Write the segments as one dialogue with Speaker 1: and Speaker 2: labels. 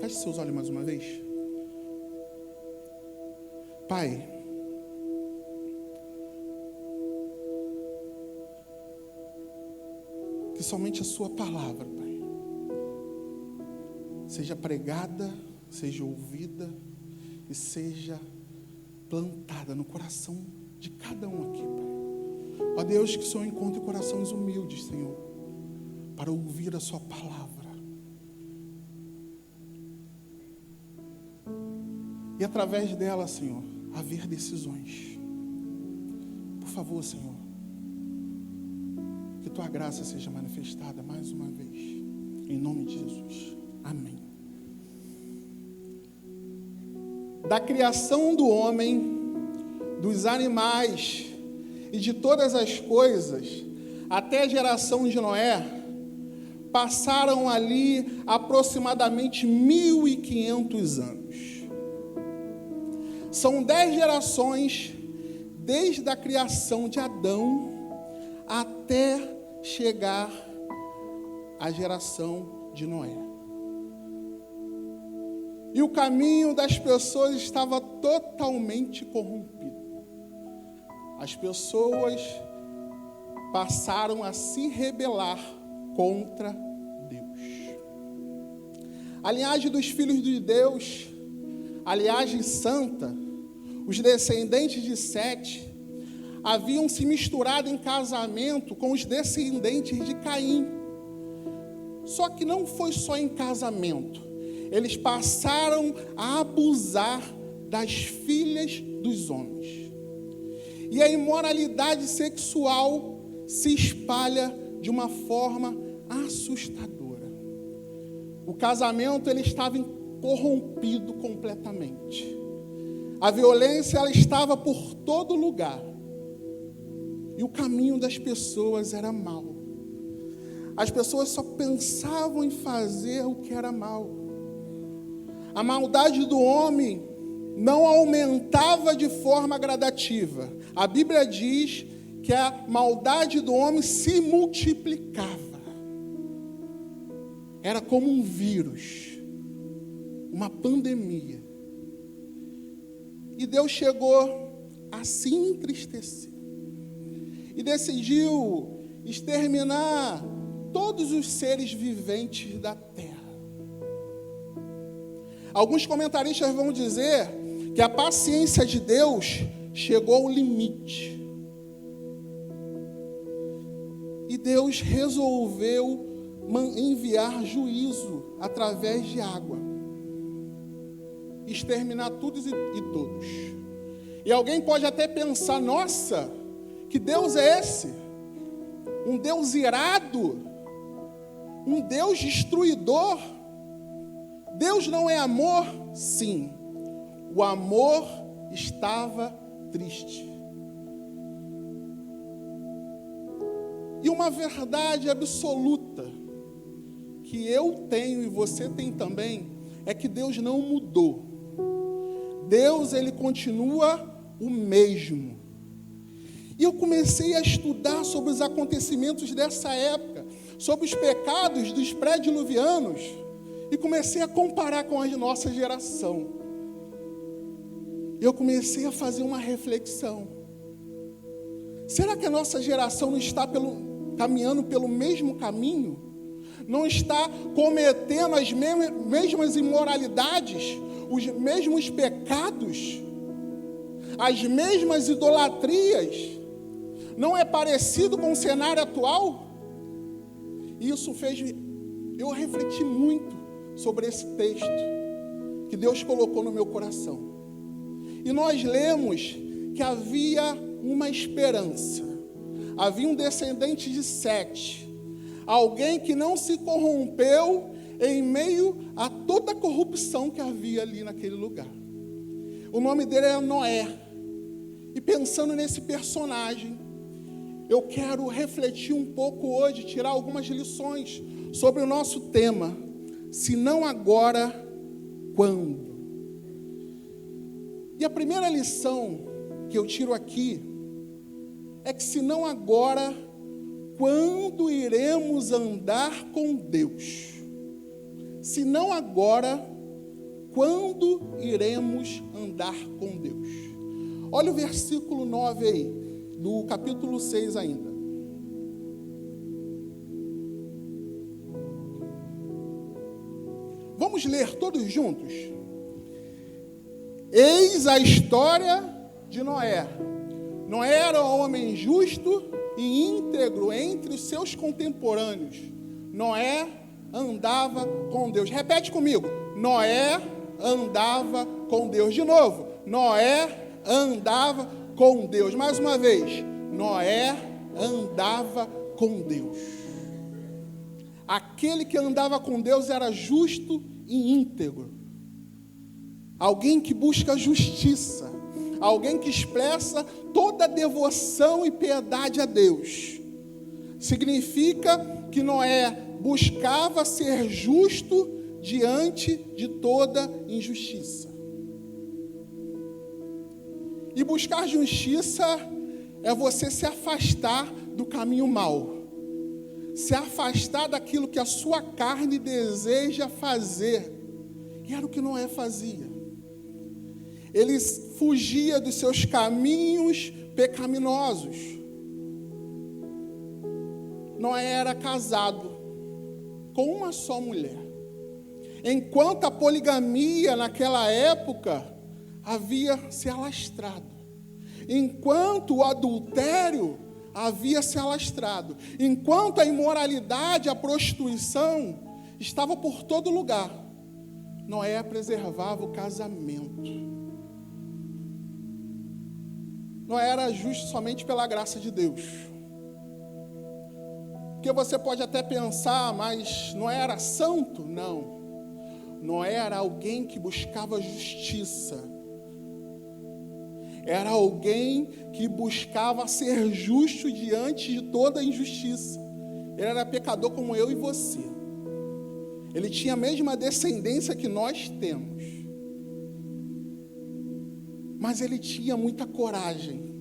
Speaker 1: Feche seus olhos mais uma vez. Pai, que somente a sua palavra, Pai, seja pregada, seja ouvida e seja plantada no coração de cada um aqui, Pai. Ó Deus, que o Senhor encontre corações humildes, Senhor, para ouvir a sua palavra. E através dela, Senhor, haver decisões. Por favor, Senhor, que tua graça seja manifestada mais uma vez. Em nome de Jesus. Amém. Da criação do homem, dos animais e de todas as coisas, até a geração de Noé, passaram ali aproximadamente 1.500 anos. São 10 gerações, desde a criação de Adão até chegar à geração de Noé. E o caminho das pessoas estava totalmente corrompido. As pessoas passaram a se rebelar contra Deus. A linhagem dos filhos de Deus, a linhagem santa, os descendentes de Sete, haviam se misturado em casamento com os descendentes de Caim. Só que não foi só em casamento. Eles passaram a abusar das filhas dos homens. E a imoralidade sexual se espalha de uma forma assustadora. O casamento ele estava corrompido completamente. A violência ela estava por todo lugar. E o caminho das pessoas era mau. As pessoas só pensavam em fazer o que era mal. A maldade do homem não aumentava de forma gradativa. A Bíblia diz que a maldade do homem se multiplicava. Era como um vírus, uma pandemia. E Deus chegou a se entristecer e decidiu exterminar todos os seres viventes da terra. Alguns comentaristas vão dizer que a paciência de Deus chegou ao limite. E Deus resolveu enviar juízo através de água. Exterminar todos e todos. E alguém pode até pensar, nossa, que Deus é esse? Um Deus irado? Um Deus destruidor? Deus não é amor? Sim. O amor estava triste. E uma verdade absoluta que eu tenho e você tem também é que Deus não mudou. Deus, ele continua o mesmo. E eu comecei a estudar sobre os acontecimentos dessa época, sobre os pecados dos pré-diluvianos, e comecei a comparar com a nossa geração. Eu comecei a fazer uma reflexão. Será que a nossa geração não está caminhando pelo mesmo caminho? Não está cometendo as mesmas imoralidades, os mesmos pecados, as mesmas idolatrias? Não é parecido com o cenário atual? Isso fez eu refletir muito sobre esse texto que Deus colocou no meu coração. E nós lemos que havia uma esperança. Havia um descendente de Sete, alguém que não se corrompeu em meio a toda a corrupção que havia ali naquele lugar. O nome dele era Noé. E pensando nesse personagem, eu quero refletir um pouco hoje, tirar algumas lições sobre o nosso tema. Se não agora, quando? E a primeira lição que eu tiro aqui é que se não agora, quando iremos andar com Deus? Se não agora, quando iremos andar com Deus? Olha o versículo 9 aí, do capítulo 6 ainda. Vamos ler todos juntos? Eis a história de Noé. Noé era um homem justo e íntegro entre os seus contemporâneos. Noé andava com Deus. Repete comigo. Noé andava com Deus. De novo. Noé andava com Deus. Mais uma vez. Noé andava com Deus. Aquele que andava com Deus era justo e íntegro. Alguém que busca justiça. Alguém que expressa toda devoção e piedade a Deus. Significa que Noé buscava ser justo diante de toda injustiça. E buscar justiça é você se afastar do caminho mau. Se afastar daquilo que a sua carne deseja fazer. E era o que Noé fazia. Ele fugia dos seus caminhos pecaminosos. Noé era casado com uma só mulher. Enquanto a poligamia naquela época havia se alastrado. Enquanto o adultério havia se alastrado. Enquanto a imoralidade, a prostituição estava por todo lugar. Noé preservava o casamento. Não era justo somente pela graça de Deus. Porque você pode até pensar, mas não era santo? Não. Não era alguém que buscava justiça. Era alguém que buscava ser justo diante de toda injustiça. Ele era pecador como eu e você. Ele tinha a mesma descendência que nós temos. Mas ele tinha muita coragem.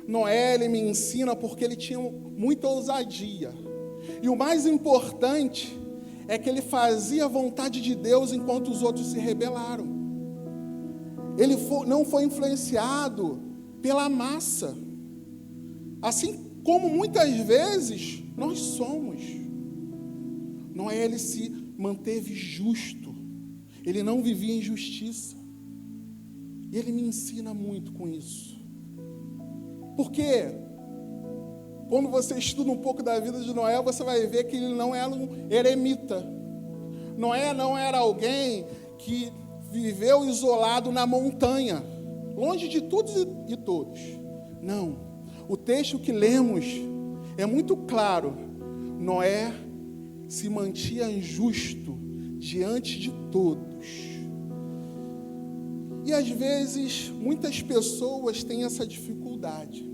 Speaker 1: Noé, ele me ensina porque ele tinha muita ousadia. E o mais importante é que ele fazia a vontade de Deus enquanto os outros se rebelaram. Ele não foi influenciado pela massa. Assim como muitas vezes nós somos. Noé, ele se manteve justo. Ele não vivia em injustiça. E ele me ensina muito com isso. Porque quando você estuda um pouco da vida de Noé, você vai ver que ele não era um eremita. Noé não era alguém que viveu isolado na montanha, longe de todos e todos. Não. O texto que lemos é muito claro. Noé se mantinha justo diante de todos. E às vezes, muitas pessoas têm essa dificuldade.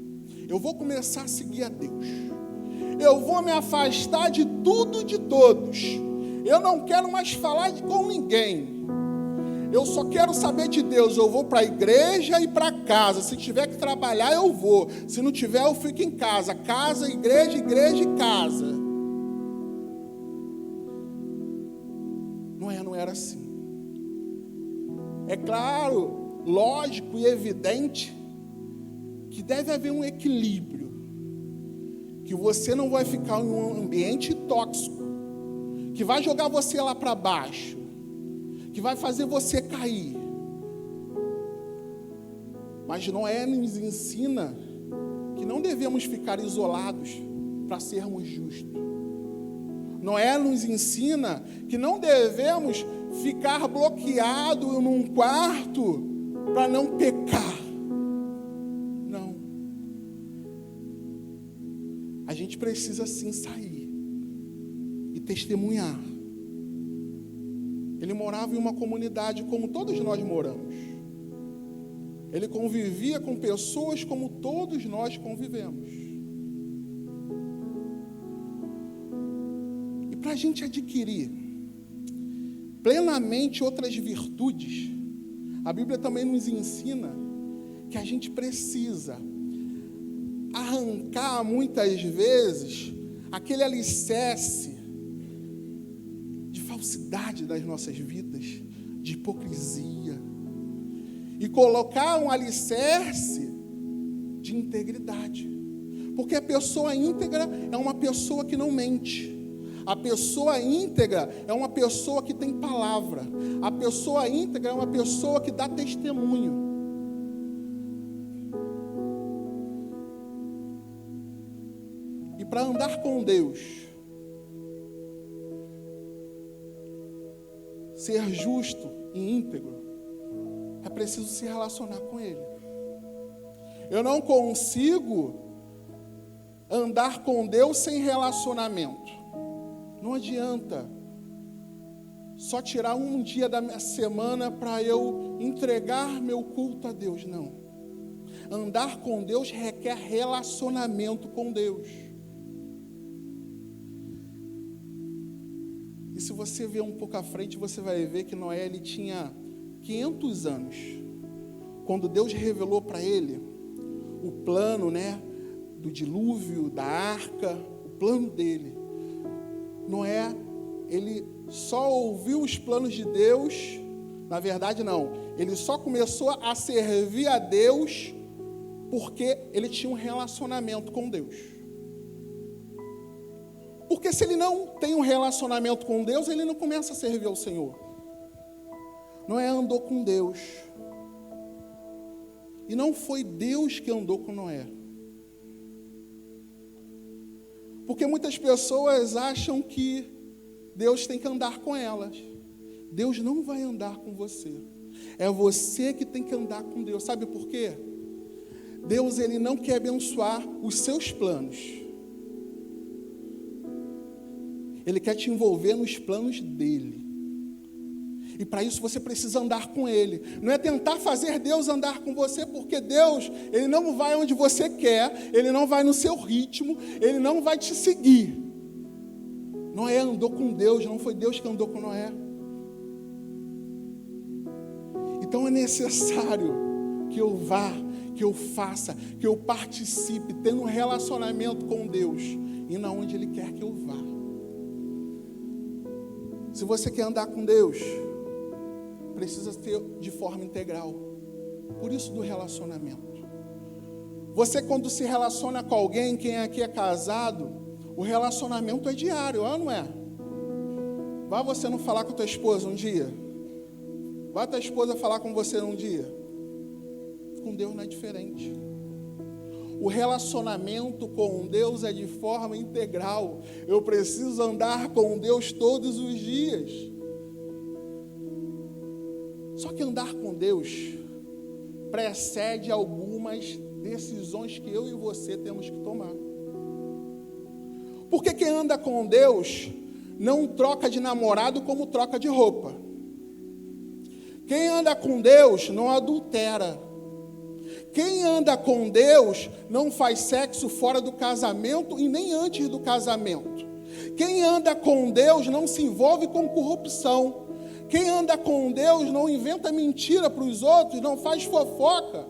Speaker 1: Eu vou começar a seguir a Deus. Eu vou me afastar de tudo e de todos. Eu não quero mais falar com ninguém. Eu só quero saber de Deus. Eu vou para a igreja e para casa. Se tiver que trabalhar, eu vou. Se não tiver, eu fico em casa. Casa, igreja, igreja e casa. Não era assim. É claro, lógico e evidente que deve haver um equilíbrio. Que você não vai ficar em um ambiente tóxico, que vai jogar você lá para baixo, que vai fazer você cair. Mas Noé nos ensina que não devemos ficar isolados para sermos justos. Noé nos ensina que não devemos ficar bloqueados num quarto para não pecar. Não. A gente precisa sim sair e testemunhar. Ele morava em uma comunidade como todos nós moramos. Ele convivia com pessoas como todos nós convivemos. E para a gente adquirir plenamente outras virtudes, a Bíblia também nos ensina que a gente precisa arrancar muitas vezes aquele alicerce de falsidade das nossas vidas, de hipocrisia e colocar um alicerce de integridade. Porque a pessoa íntegra é uma pessoa que não mente. A pessoa íntegra é uma pessoa que tem palavra. A pessoa íntegra é uma pessoa que dá testemunho. E para andar com Deus, ser justo e íntegro, é preciso se relacionar com Ele. Eu não consigo andar com Deus sem relacionamento. Não adianta só tirar um dia da minha semana para eu entregar meu culto a Deus, não. Andar com Deus requer relacionamento com Deus. E se você ver um pouco à frente, você vai ver que Noé ele tinha 500 anos. Quando Deus revelou para ele o plano, do dilúvio, da arca, o plano dele. Noé, ele só ouviu os planos de Deus, na verdade não, ele só começou a servir a Deus porque ele tinha um relacionamento com Deus. Porque se ele não tem um relacionamento com Deus, ele não começa a servir ao Senhor. Noé andou com Deus. E não foi Deus que andou com Noé. Porque muitas pessoas acham que Deus tem que andar com elas. Deus não vai andar com você. É você que tem que andar com Deus. Sabe por quê? Deus ele não quer abençoar os seus planos. Ele quer te envolver nos planos dele. E para isso você precisa andar com Ele. Não é tentar fazer Deus andar com você, porque Deus, Ele não vai onde você quer, Ele não vai no seu ritmo, Ele não vai te seguir. Noé andou com Deus, não foi Deus que andou com Noé. Então é necessário que eu vá, que eu faça, que eu participe, tendo um relacionamento com Deus, indo aonde Ele quer que eu vá. Se você quer andar com Deus, precisa ter de forma integral. Por isso do relacionamento. Você quando se relaciona com alguém, quem aqui é casado, o relacionamento é diário, não é? Vai você não falar com a tua esposa um dia? Vai a tua esposa falar com você um dia? Com Deus não é diferente. O relacionamento com Deus é de forma integral. Eu preciso andar com Deus todos os dias. Só que andar com Deus precede algumas decisões que eu e você temos que tomar. Porque quem anda com Deus não troca de namorado como troca de roupa. Quem anda com Deus não adultera. Quem anda com Deus não faz sexo fora do casamento e nem antes do casamento. Quem anda com Deus não se envolve com corrupção. Quem anda com Deus não inventa mentira para os outros, não faz fofoca.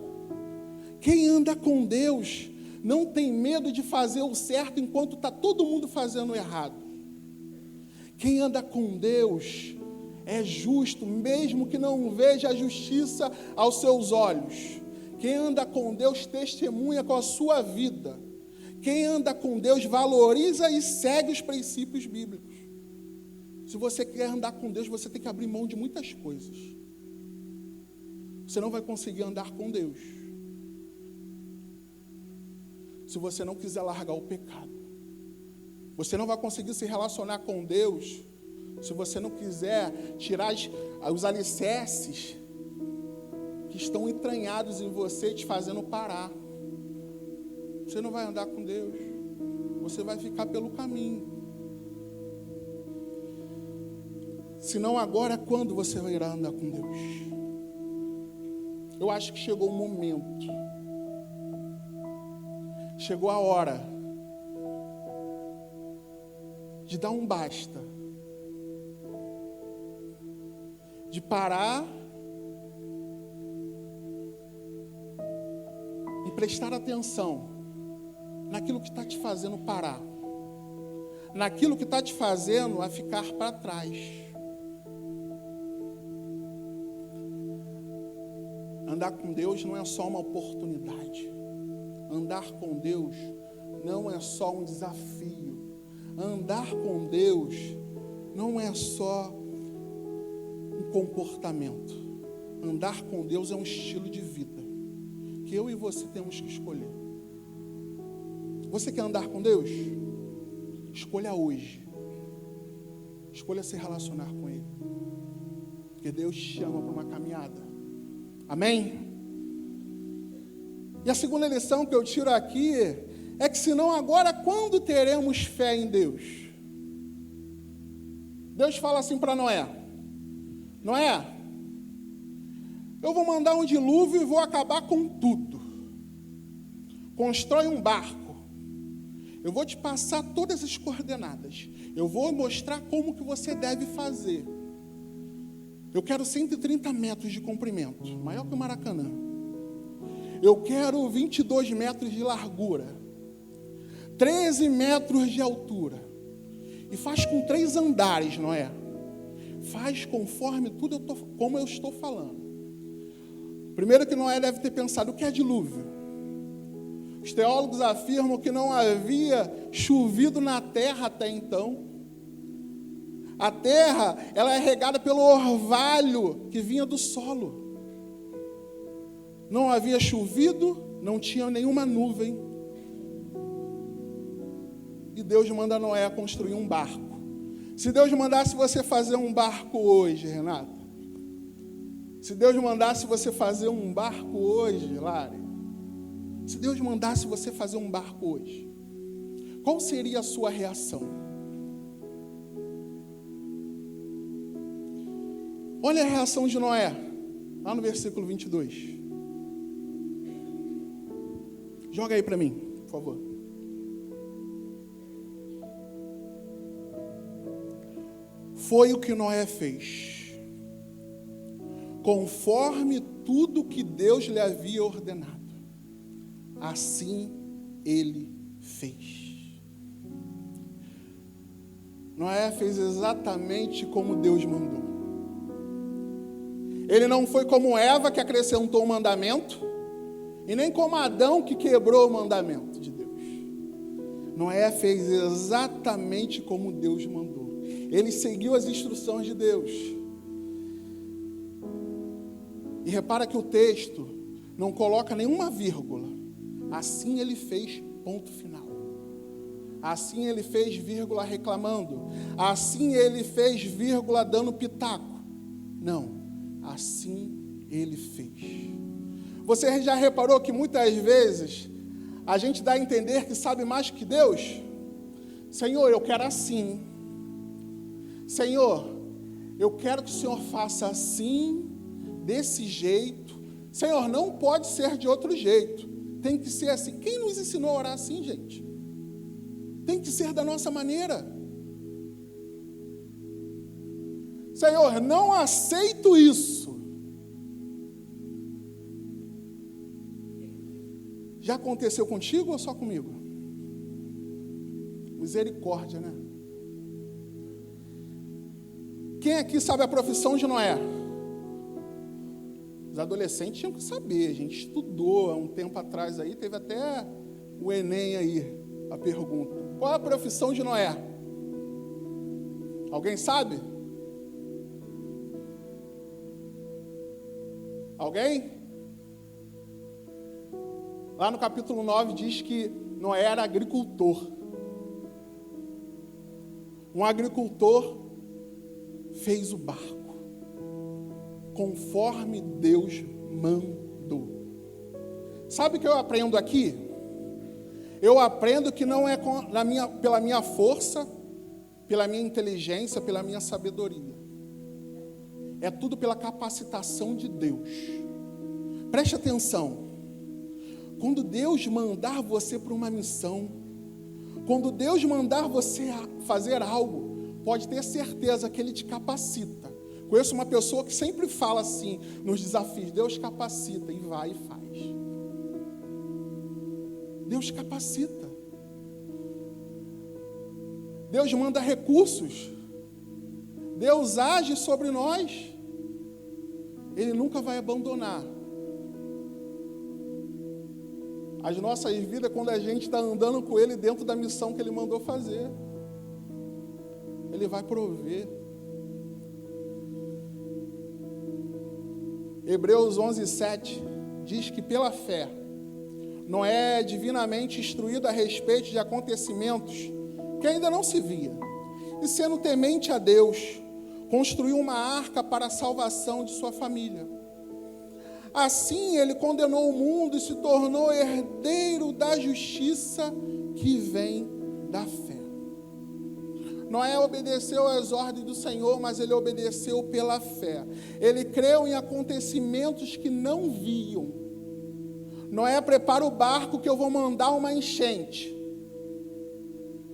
Speaker 1: Quem anda com Deus não tem medo de fazer o certo enquanto está todo mundo fazendo o errado. Quem anda com Deus é justo, mesmo que não veja a justiça aos seus olhos. Quem anda com Deus testemunha com a sua vida. Quem anda com Deus valoriza e segue os princípios bíblicos. Se você quer andar com Deus, você tem que abrir mão de muitas coisas. Você não vai conseguir andar com Deus se você não quiser largar o pecado. Você não vai conseguir se relacionar com Deus se você não quiser tirar os alicerces que estão entranhados em você, te fazendo parar. Você não vai andar com Deus. Você vai ficar pelo caminho. Se não agora, quando você irá andar com Deus? Eu acho que chegou o momento. Chegou a hora de dar um basta. De parar e prestar atenção naquilo que está te fazendo parar. Naquilo que está te fazendo a ficar para trás. Andar com Deus não é só uma oportunidade. Andar com Deus não é só um desafio. Andar com Deus não é só um comportamento. Andar com Deus é um estilo de vida que eu e você temos que escolher. Você quer andar com Deus? Escolha hoje. Escolha se relacionar com Ele. Porque Deus te chama para uma caminhada. Amém? E a segunda lição que eu tiro aqui é que senão agora quando teremos fé em Deus? Deus fala assim para Noé: Noé, eu vou mandar um dilúvio e vou acabar com tudo. Constrói um barco. Eu vou te passar todas as coordenadas. Eu vou mostrar como que você deve fazer. Eu quero 130 metros de comprimento, maior que o Maracanã. Eu quero 22 metros de largura, 13 metros de altura. E faz com 3 andares, Noé. Faz conforme tudo como eu estou falando. Primeiro que Noé deve ter pensado, o que é dilúvio? Os teólogos afirmam que não havia chovido na terra até então. A terra, ela é regada pelo orvalho que vinha do solo. Não havia chovido, não tinha nenhuma nuvem. E Deus manda Noé construir um barco. Se Deus mandasse você fazer um barco hoje, Renata, se Deus mandasse você fazer um barco hoje, Lari, se Deus mandasse você fazer um barco hoje, qual seria a sua reação? Olha a reação de Noé, lá no versículo 22. Joga aí para mim, por favor. Foi o que Noé fez, conforme tudo que Deus lhe havia ordenado. Assim ele fez. Noé fez exatamente como Deus mandou. Ele não foi como Eva, que acrescentou o mandamento, e nem como Adão, que quebrou o mandamento de Deus. Noé fez exatamente como Deus mandou. Ele seguiu as instruções de Deus. E repara que o texto não coloca nenhuma vírgula. Assim ele fez, ponto final. Assim ele fez, vírgula, reclamando. Assim ele fez, vírgula, dando pitaco. Não, assim ele fez. Você já reparou que muitas vezes a gente dá a entender que sabe mais que Deus? Senhor, eu quero assim. Senhor, eu quero que o Senhor faça assim, desse jeito. Senhor, não pode ser de outro jeito. Tem que ser assim. Quem nos ensinou a orar assim, gente? Tem que ser da nossa maneira. Senhor, não aceito isso. Já aconteceu contigo ou só comigo? Misericórdia, né? Quem aqui sabe a profissão de Noé? Os adolescentes tinham que saber, a gente estudou há um tempo atrás aí, teve até o Enem aí, a pergunta. Qual é a profissão de Noé? Alguém sabe? Alguém? Lá no capítulo 9 diz que Noé era agricultor. Um agricultor fez o barco conforme Deus mandou. Sabe o que eu aprendo aqui? Eu aprendo que não é pela minha força, pela minha inteligência, pela minha sabedoria. É tudo pela capacitação de Deus. Preste atenção. Quando Deus mandar você para uma missão, quando Deus mandar você a fazer algo, pode ter certeza que Ele te capacita. Conheço uma pessoa que sempre fala assim, nos desafios, Deus capacita, e vai e faz. Deus capacita. Deus manda recursos. Deus age sobre nós. Ele nunca vai abandonar as nossas vidas quando a gente está andando com Ele dentro da missão que Ele mandou fazer. Ele vai prover. Hebreus 11:7 diz que pela fé, Noé é divinamente instruído a respeito de acontecimentos que ainda não se via, e sendo temente a Deus, construiu uma arca para a salvação de sua família. Assim ele condenou o mundo e se tornou herdeiro da justiça que vem da fé. Noé obedeceu às ordens do Senhor, mas ele obedeceu pela fé. Ele creu em acontecimentos que não viam. Noé prepara o barco que eu vou mandar uma enchente.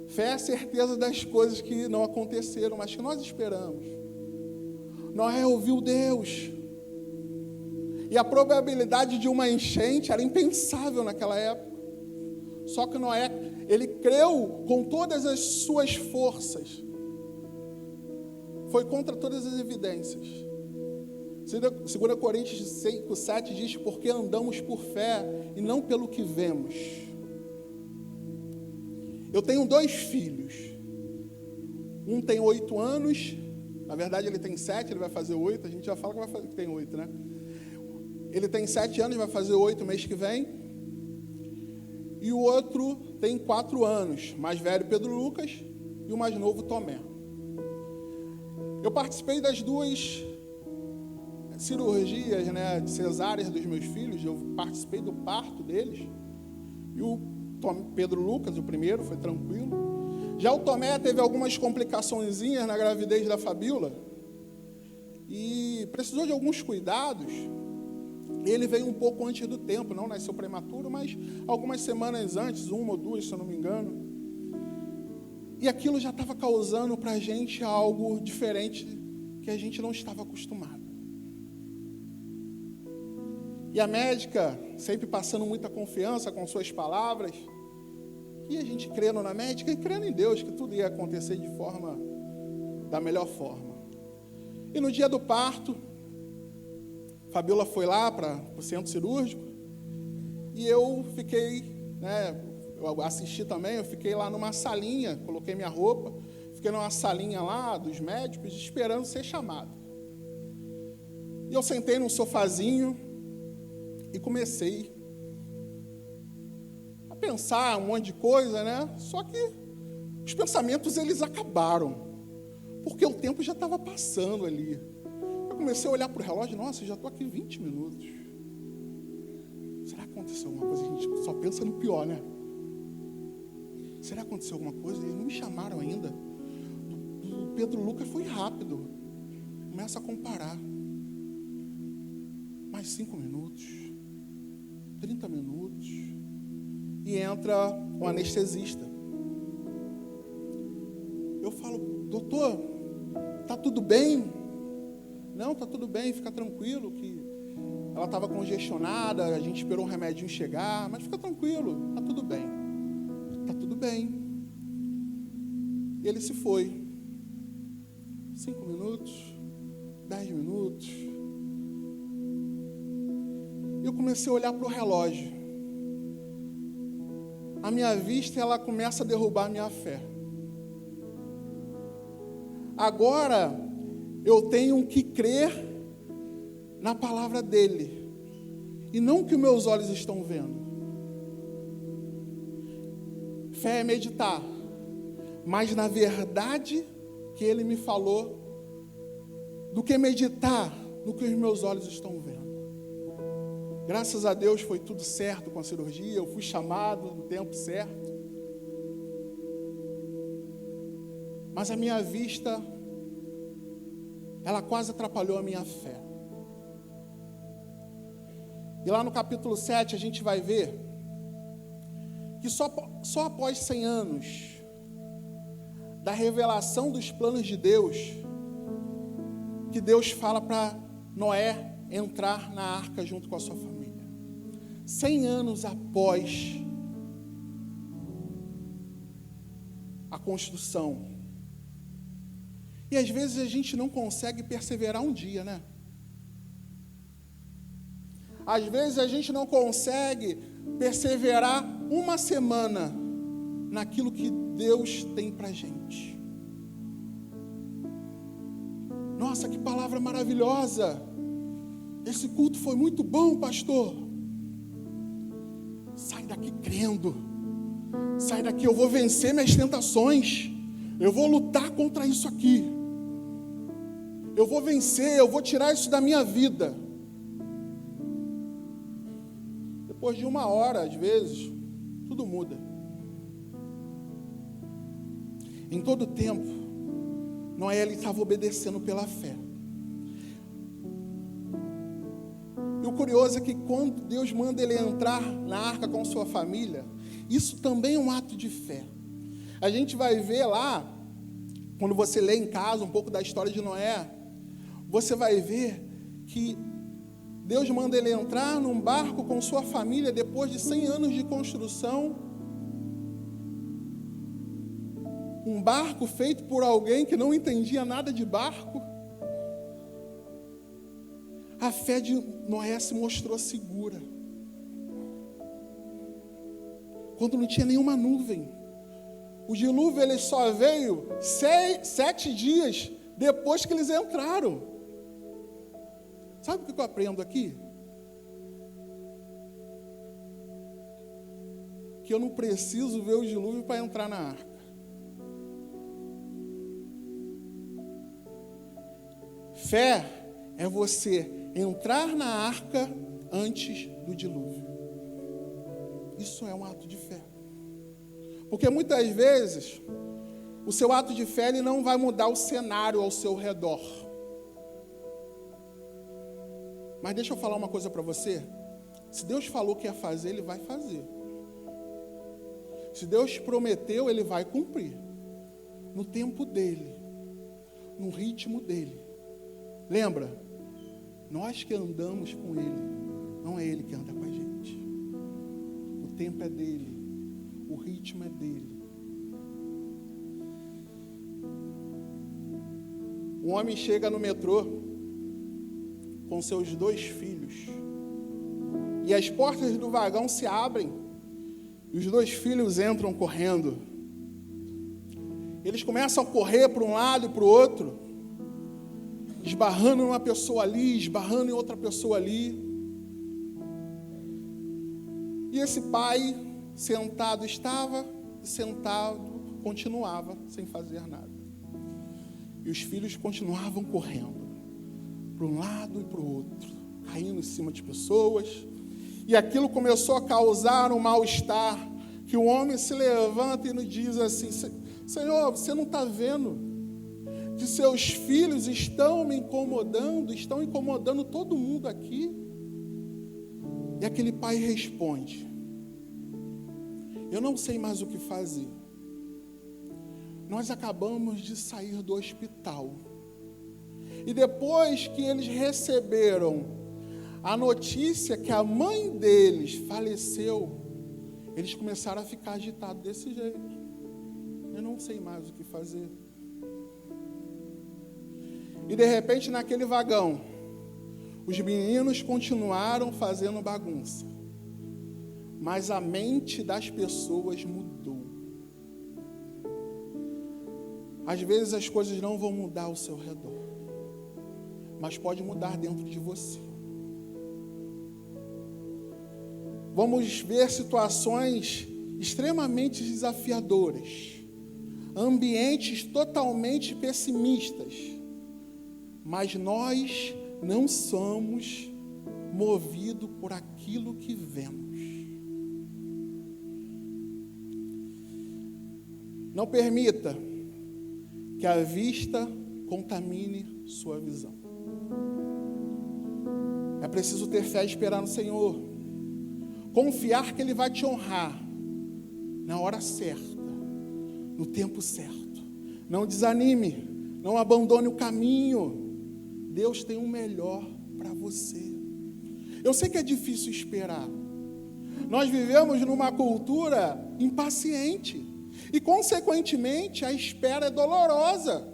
Speaker 1: Fé é a certeza das coisas que não aconteceram, mas que nós esperamos. Noé ouviu Deus. E a probabilidade de uma enchente era impensável naquela época. Só que Noé, ele creu com todas as suas forças. Foi contra todas as evidências. 2 Coríntios 5:7 diz, porque andamos por fé e não pelo que vemos. Eu tenho 2 filhos. Um tem 8 anos, na verdade ele tem 7, ele vai fazer 8, a gente já fala que tem 8, né? Ele tem 7 anos, vai fazer 8 mês que vem. E o outro tem 4 anos, mais velho Pedro Lucas e o mais novo Tomé. Eu participei das 2 cirurgias, né, de cesáreas dos meus filhos, eu participei do parto deles. E o Pedro Lucas, o primeiro, foi tranquilo. Já o Tomé teve algumas complicaçõezinhas na gravidez da Fabíola e precisou de alguns cuidados. Ele veio um pouco antes do tempo, não nasceu prematuro, mas algumas semanas antes, 1 ou 2, se eu não me engano. E aquilo já estava causando para a gente algo diferente que a gente não estava acostumado. E a médica, sempre passando muita confiança com suas palavras, e a gente crendo na médica e crendo em Deus, que tudo ia acontecer da melhor forma. E no dia do parto, Fabíola foi lá para o centro cirúrgico, e eu fiquei, né, eu assisti também, eu fiquei lá numa salinha, coloquei minha roupa, fiquei numa salinha lá dos médicos, esperando ser chamado. E eu sentei num sofazinho e comecei a pensar um monte de coisa, né? Só que os pensamentos, eles acabaram, porque o tempo já estava passando ali. Eu comecei a olhar para o relógio, nossa, já estou aqui 20 minutos. Será que aconteceu alguma coisa? A gente só pensa no pior, né? Será que aconteceu alguma coisa? Eles não me chamaram ainda. O Pedro Lucas foi rápido. Começa a comparar. Mais 5 minutos. 30 minutos. E entra o anestesista. Eu falo, doutor, tá tudo bem? Não, tá tudo bem, fica tranquilo, que ela estava congestionada, a gente esperou um remedinho chegar, mas fica tranquilo, tá tudo bem. Tá tudo bem. E ele se foi. 5 minutos, 10 minutos. Eu comecei a olhar para o relógio. A minha vista, ela começa a derrubar a minha fé. Agora, eu tenho que crer na palavra dele, e não que os meus olhos estão vendo. Fé é meditar, mas na verdade que ele me falou, do que meditar no que os meus olhos estão vendo. Graças a Deus foi tudo certo com a cirurgia, eu fui chamado no tempo certo. Mas a minha vista, ela quase atrapalhou a minha fé. E lá no capítulo 7 a gente vai ver que só após 100 anos da revelação dos planos de Deus, que Deus fala para Noé entrar na arca junto com a sua família. 100 anos após a construção. E às vezes a gente não consegue perseverar um dia, né? Às vezes a gente não consegue perseverar uma semana naquilo que Deus tem pra gente. Nossa, que palavra maravilhosa! Esse culto foi muito bom, pastor. Sai daqui crendo. Sai daqui, eu vou vencer minhas tentações. Eu vou lutar contra isso aqui. Eu vou vencer, eu vou tirar isso da minha vida. Depois de 1 hora, às vezes, tudo muda. Em todo tempo, Noé estava obedecendo pela fé. E o curioso é que quando Deus manda ele entrar na arca com sua família, isso também é um ato de fé. A gente vai ver lá, quando você lê em casa um pouco da história de Noé, você vai ver que Deus manda ele entrar num barco com sua família depois de 100 anos de construção. Um barco feito por alguém que não entendia nada de barco. A fé de Noé se mostrou segura. Quando não tinha nenhuma nuvem. O dilúvio ele só veio 7 dias depois que eles entraram. Sabe o que eu aprendo aqui? Que eu não preciso ver o dilúvio para entrar na arca. Fé é você entrar na arca antes do dilúvio. Isso é um ato de fé. Porque muitas vezes, o seu ato de fé ele não vai mudar o cenário ao seu redor. Mas deixa eu falar uma coisa para você. Se Deus falou que ia fazer, Ele vai fazer. Se Deus prometeu, Ele vai cumprir. No tempo dEle. No ritmo dEle. Lembra? Nós que andamos com Ele. Não é Ele que anda com a gente. O tempo é dEle. O ritmo é dEle. Um homem chega no metrô com seus 2 filhos. E as portas do vagão se abrem. E os 2 filhos entram correndo. Eles começam a correr para um lado e para o outro. Esbarrando em uma pessoa ali, esbarrando em outra pessoa ali. E esse pai sentado estava, sentado continuava sem fazer nada. E os filhos continuavam correndo. Para um lado e para o outro, caindo em cima de pessoas, e aquilo começou a causar um mal-estar, que o homem se levanta e nos diz assim: Senhor, você não está vendo que seus filhos estão me incomodando, estão incomodando todo mundo aqui? E aquele pai responde: eu não sei mais o que fazer. Nós acabamos de sair do hospital. E depois que eles receberam a notícia que a mãe deles faleceu, eles começaram a ficar agitados desse jeito. Eu não sei mais o que fazer. E de repente, naquele vagão, os meninos continuaram fazendo bagunça. Mas a mente das pessoas mudou. Às vezes as coisas não vão mudar ao seu redor, mas pode mudar dentro de você. Vamos ver situações extremamente desafiadoras, ambientes totalmente pessimistas, mas nós não somos movidos por aquilo que vemos. Não permita que a vista contamine sua visão. É preciso ter fé e esperar no Senhor. Confiar que Ele vai te honrar na hora certa, no tempo certo. Não desanime, não abandone o caminho. Deus tem o melhor para você. Eu sei que é difícil esperar. Nós vivemos numa cultura impaciente. E, consequentemente, a espera é dolorosa.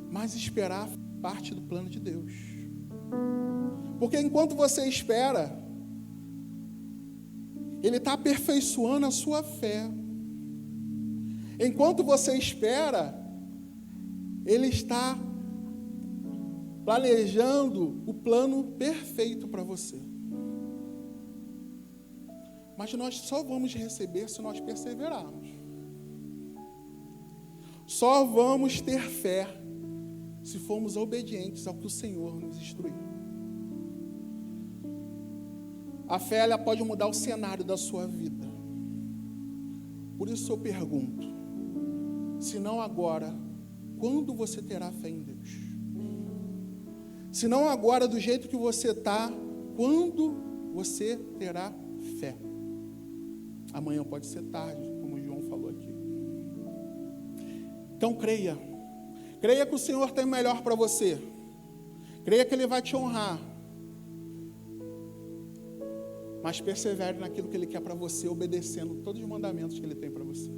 Speaker 1: Mas esperar faz parte do plano de Deus. Porque enquanto você espera, Ele está aperfeiçoando a sua fé. Enquanto você espera, Ele está planejando o plano perfeito para você. Mas nós só vamos receber se nós perseverarmos. Só vamos ter fé se formos obedientes ao que o Senhor nos instruiu. A fé, ela pode mudar o cenário da sua vida. Por isso eu pergunto, se não agora, quando você terá fé em Deus? Se não agora, do jeito que você está, quando você terá fé? Amanhã pode ser tarde, como o João falou aqui. Então creia. Creia que o Senhor tem o melhor para você. Creia que Ele vai te honrar. Mas persevere naquilo que Ele quer para você, obedecendo todos os mandamentos que Ele tem para você.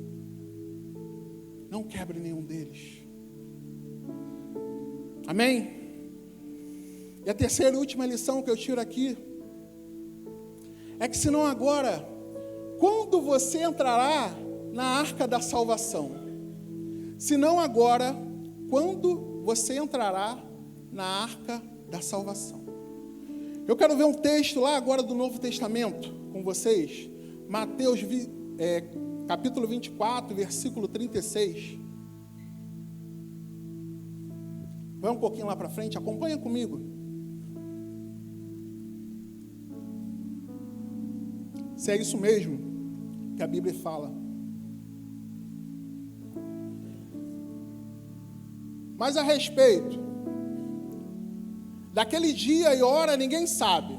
Speaker 1: Não quebre nenhum deles. Amém? E a terceira e última lição que eu tiro aqui é que, se não agora, quando você entrará na arca da salvação? Se não agora, quando você entrará na arca da salvação? Eu quero ver um texto lá agora do Novo Testamento com vocês. Mateus capítulo 24, versículo 36. Vai um pouquinho lá para frente, acompanha comigo. Se é isso mesmo que a Bíblia fala. Mas a respeito daquele dia e hora ninguém sabe,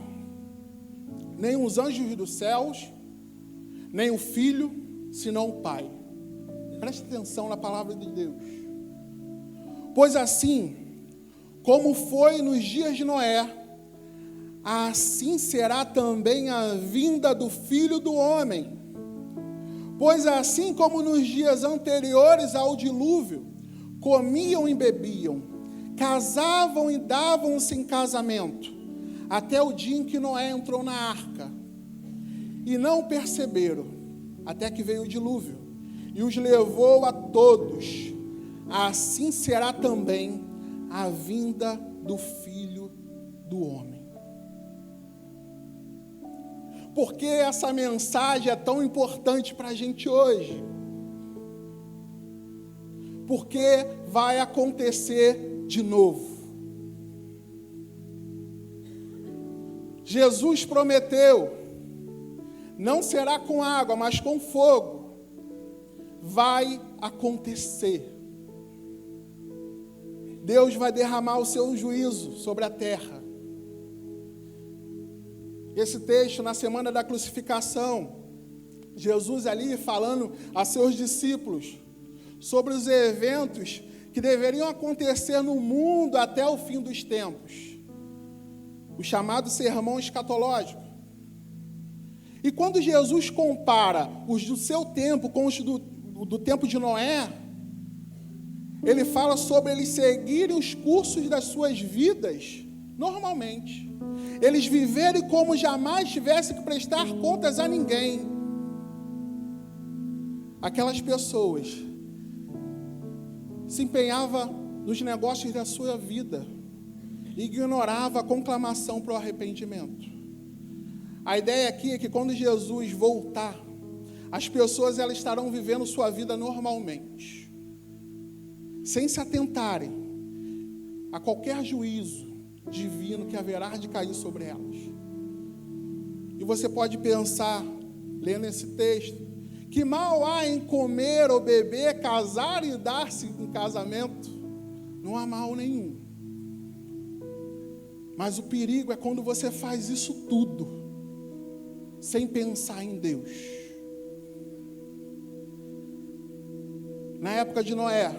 Speaker 1: nem os anjos dos céus, nem o Filho, senão o Pai. Preste atenção na palavra de Deus. Pois assim, como foi nos dias de Noé, assim será também a vinda do Filho do Homem. Pois assim como nos dias anteriores ao dilúvio, comiam e bebiam, casavam e davam-se em casamento, até o dia em que Noé entrou na arca. E não perceberam, até que veio o dilúvio, e os levou a todos. Assim será também a vinda do Filho do Homem. Por que essa mensagem é tão importante para a gente hoje? Porque vai acontecer de novo. Jesus prometeu, não será com água, mas com fogo. Vai acontecer. Deus vai derramar o seu juízo sobre a terra. Esse texto, na semana da crucificação, Jesus ali falando a seus discípulos sobre os eventos que deveriam acontecer no mundo até o fim dos tempos. O chamado sermão escatológico. E quando Jesus compara os do seu tempo com os do tempo de Noé, ele fala sobre eles seguirem os cursos das suas vidas normalmente. Eles viverem como jamais tivessem que prestar contas a ninguém. Aquelas pessoas se empenhavam nos negócios da sua vida, ignorava a conclamação para o arrependimento. A ideia aqui é que quando Jesus voltar, as pessoas elas estarão vivendo sua vida normalmente, sem se atentarem a qualquer juízo divino que haverá de cair sobre elas. E você pode pensar, lendo esse texto, que mal há em comer ou beber, casar e dar-se em casamento. Não há mal nenhum. Mas o perigo é quando você faz isso tudo sem pensar em Deus. Na época de Noé,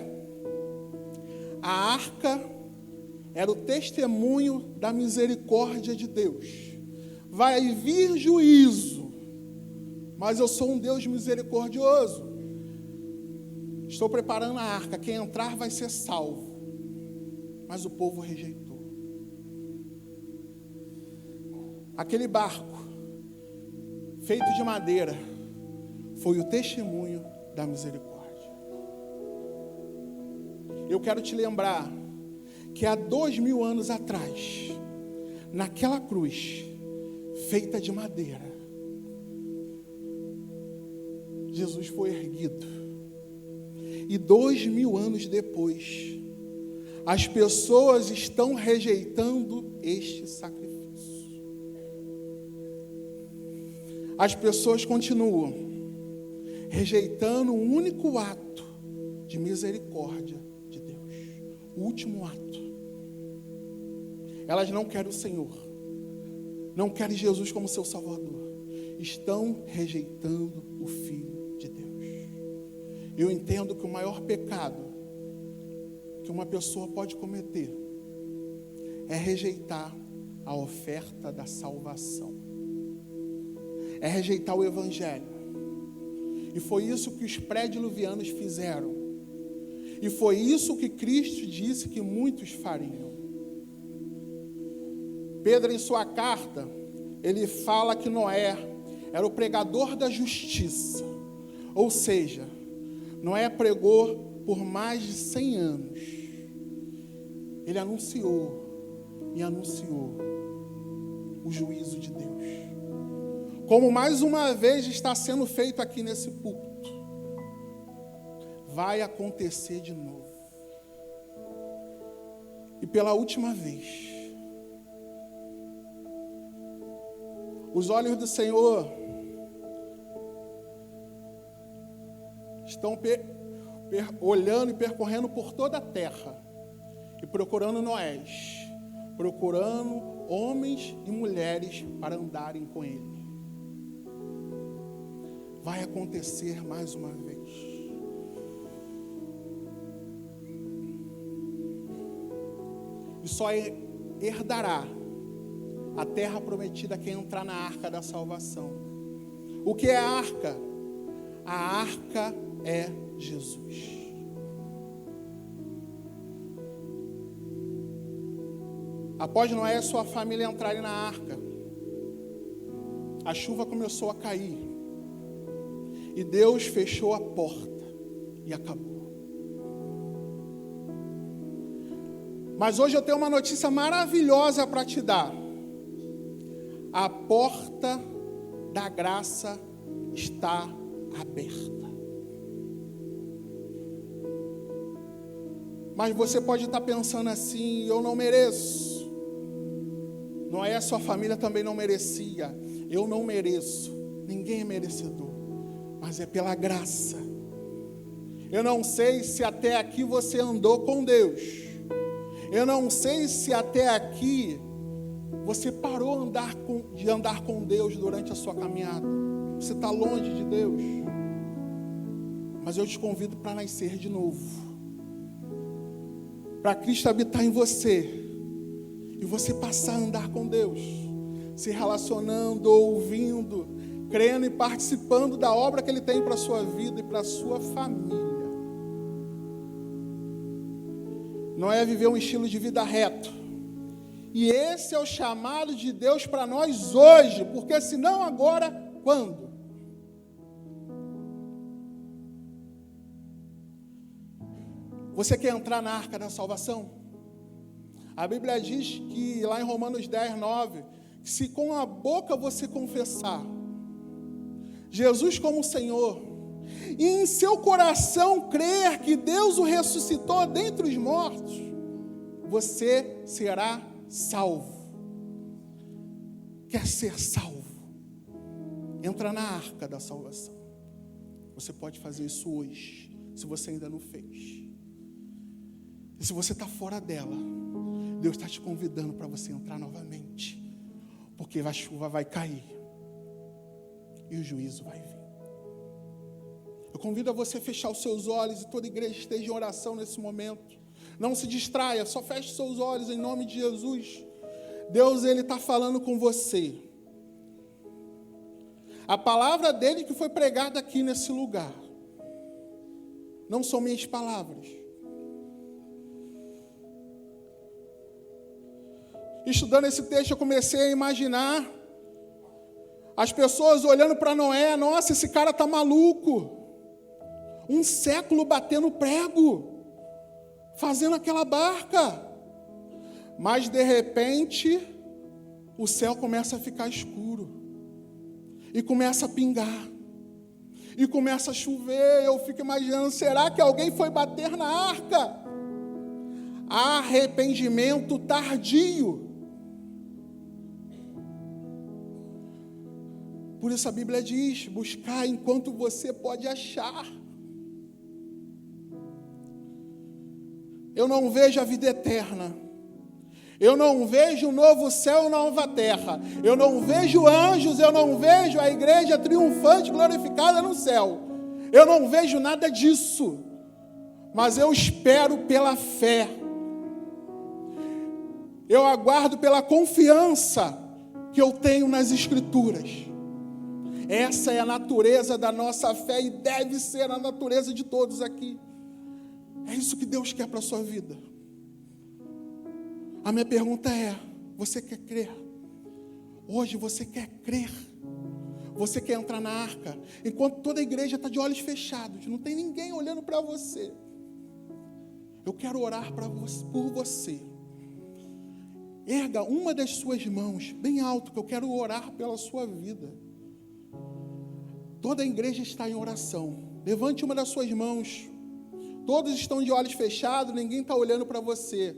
Speaker 1: a arca era o testemunho da misericórdia de Deus. Vai vir juízo, mas eu sou um Deus misericordioso. Estou preparando a arca, quem entrar vai ser salvo. Mas o povo rejeitou. Aquele barco, feito de madeira, foi o testemunho da misericórdia. Eu quero te lembrar que há 2000 anos atrás, naquela cruz, feita de madeira, Jesus foi erguido. E 2000 anos depois, as pessoas estão rejeitando este sacrifício. As pessoas continuam rejeitando o único ato de misericórdia de Deus. O último ato. Elas não querem o Senhor. Não querem Jesus como seu Salvador. Estão rejeitando o Filho de Deus. Eu entendo que o maior pecado que uma pessoa pode cometer é rejeitar a oferta da salvação. É rejeitar o Evangelho. E foi isso que os pré-diluvianos fizeram. E foi isso que Cristo disse que muitos fariam. Pedro, em sua carta, ele fala que Noé era o pregador da justiça. Ou seja, Noé pregou por mais de 100 anos. Ele anunciou e anunciou o juízo de Deus. Como mais uma vez está sendo feito aqui nesse púlpito. Vai acontecer de novo. E pela última vez, os olhos do Senhor estão olhando e percorrendo por toda a terra e procurando Noés, procurando homens e mulheres para andarem com Ele. Vai acontecer mais uma vez. E só herdará a terra prometida quem entrar na arca da salvação. O que é a arca? A arca é Jesus. Após Noé e sua família entrarem na arca, a chuva começou a cair. E Deus fechou a porta e acabou. Mas hoje eu tenho uma notícia maravilhosa para te dar. A porta da graça está aberta. Mas você pode estar pensando assim: eu não mereço. Noé e sua família também não merecia. Eu não mereço. Ninguém é merecedor. Mas é pela graça. Eu não sei se até aqui você andou com Deus. Eu não sei se até aqui você parou de andar com Deus durante a sua caminhada. Você está longe de Deus. Mas eu te convido para nascer de novo. Para Cristo habitar em você. E você passar a andar com Deus. Se relacionando, ouvindo, crendo e participando da obra que Ele tem para a sua vida e para a sua família. Noé viveu um estilo de vida reto. E esse é o chamado de Deus para nós hoje, porque senão agora, quando? Você quer entrar na arca da salvação? A Bíblia diz que lá em Romanos 10, 9, que se com a boca você confessar Jesus como Senhor, e em seu coração crer que Deus o ressuscitou dentre os mortos, você será salvo. Quer ser salvo? Entra na arca da salvação. Você pode fazer isso hoje, se você ainda não fez. E se você está fora dela, Deus está te convidando para você entrar novamente, porque a chuva vai cair e o juízo vai vir. Eu convido a você a fechar os seus olhos, e toda a igreja esteja em oração nesse momento. Não se distraia, só feche seus olhos em nome de Jesus. Deus, Ele está falando com você. A palavra dEle que foi pregada aqui nesse lugar, não são minhas palavras. Estudando esse texto, eu comecei a imaginar As pessoas olhando para Noé, nossa, esse cara está maluco. Um século batendo prego, fazendo aquela barca. Mas de repente, o céu começa a ficar escuro. E começa a pingar. E começa a chover. Eu fico imaginando, será que alguém foi bater na arca? Arrependimento tardio. Por isso a Bíblia diz, buscar enquanto você pode achar. Eu não vejo a vida eterna. Eu não vejo um novo céu e nova terra. Eu não vejo anjos, eu não vejo a igreja triunfante, glorificada no céu. Eu não vejo nada disso. Mas eu espero pela fé. Eu aguardo pela confiança que eu tenho nas Escrituras. Essa é a natureza da nossa fé e deve ser a natureza de todos aqui. É isso que Deus quer para a sua vida. A minha pergunta é, você quer crer? Hoje você quer crer? Você quer entrar na arca? Enquanto toda a igreja está de olhos fechados, não tem ninguém olhando para você. Eu quero orar por você. Erga uma das suas mãos, bem alto, que eu quero orar pela sua vida. Toda a igreja está em oração. Levante uma das suas mãos. Todos estão de olhos fechados, ninguém está olhando para você.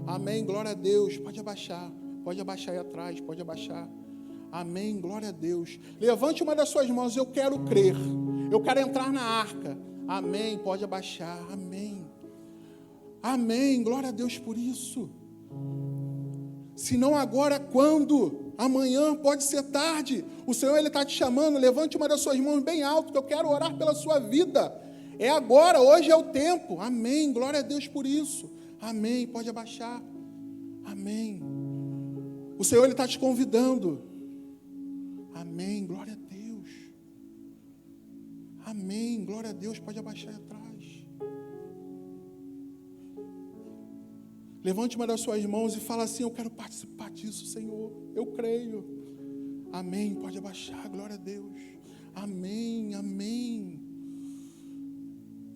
Speaker 1: Amém, glória a Deus. Pode abaixar aí atrás, pode abaixar. Amém, glória a Deus. Levante uma das suas mãos, eu quero crer. Eu quero entrar na arca. Amém, pode abaixar. Amém. Amém, glória a Deus por isso. Se não agora, quando? Amanhã pode ser tarde. O Senhor, Ele está te chamando. Levante uma das suas mãos bem alto, que eu quero orar pela sua vida. É agora, hoje é o tempo. Amém, glória a Deus por isso. Amém, pode abaixar. Amém. O Senhor, Ele está te convidando. Amém, glória a Deus. Amém, glória a Deus, pode abaixar aí atrás. Levante uma das suas mãos e fala assim, eu quero participar disso, Senhor. Eu creio. Amém, pode abaixar, glória a Deus. Amém, amém.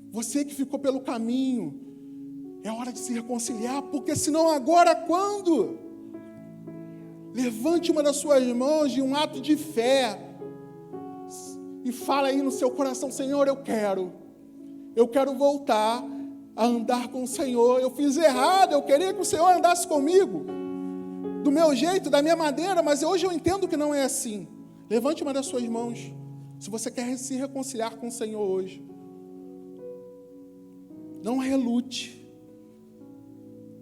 Speaker 1: Você que ficou pelo caminho, é hora de se reconciliar, porque senão agora quando? Levante uma das suas mãos de um ato de fé e fala aí no seu coração, Senhor, eu quero voltar a andar com o Senhor. Eu fiz errado, eu queria que o Senhor andasse comigo, do meu jeito, da minha maneira, mas hoje eu entendo que não é assim. Levante uma das suas mãos, se você quer se reconciliar com o Senhor hoje. Não relute.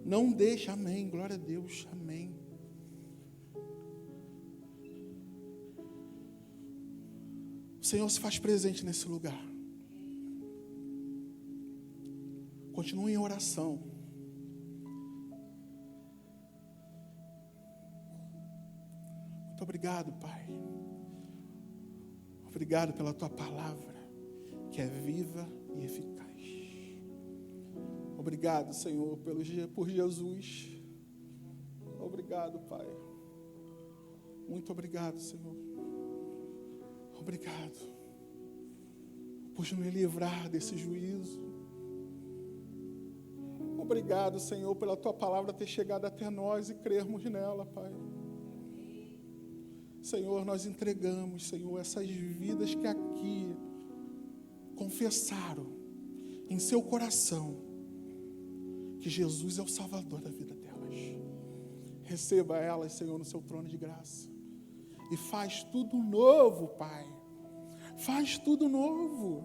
Speaker 1: Não deixe, amém, glória a Deus, amém. O Senhor se faz presente nesse lugar. Continue em oração. Muito obrigado, Pai. Obrigado pela Tua palavra, que é viva e eficaz. Obrigado, Senhor, por Jesus. Obrigado, Pai. Muito obrigado, Senhor. Obrigado por nos livrar desse juízo. Obrigado, Senhor, pela Tua palavra ter chegado até nós e crermos nela, Pai. Senhor, nós entregamos, Senhor, essas vidas que aqui confessaram em seu coração que Jesus é o Salvador da vida delas. Receba elas, Senhor, no seu trono de graça. E faz tudo novo, Pai. Faz tudo novo.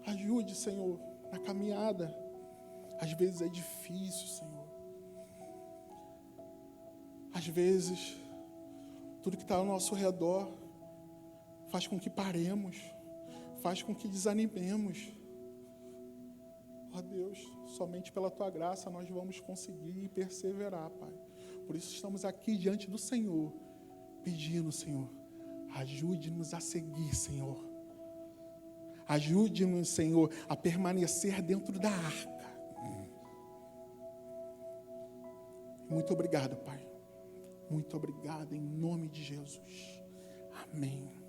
Speaker 1: Ajude, Senhor, na caminhada. Às vezes é difícil, Senhor. Às vezes, tudo que está ao nosso redor faz com que paremos, faz com que desanimemos. Ó Deus, somente pela Tua graça nós vamos conseguir perseverar, Pai. Por isso estamos aqui diante do Senhor, pedindo, Senhor, ajude-nos a seguir, Senhor. Ajude-nos, Senhor, a permanecer dentro da arca. Muito obrigado, Pai. Muito obrigado, em nome de Jesus. Amém.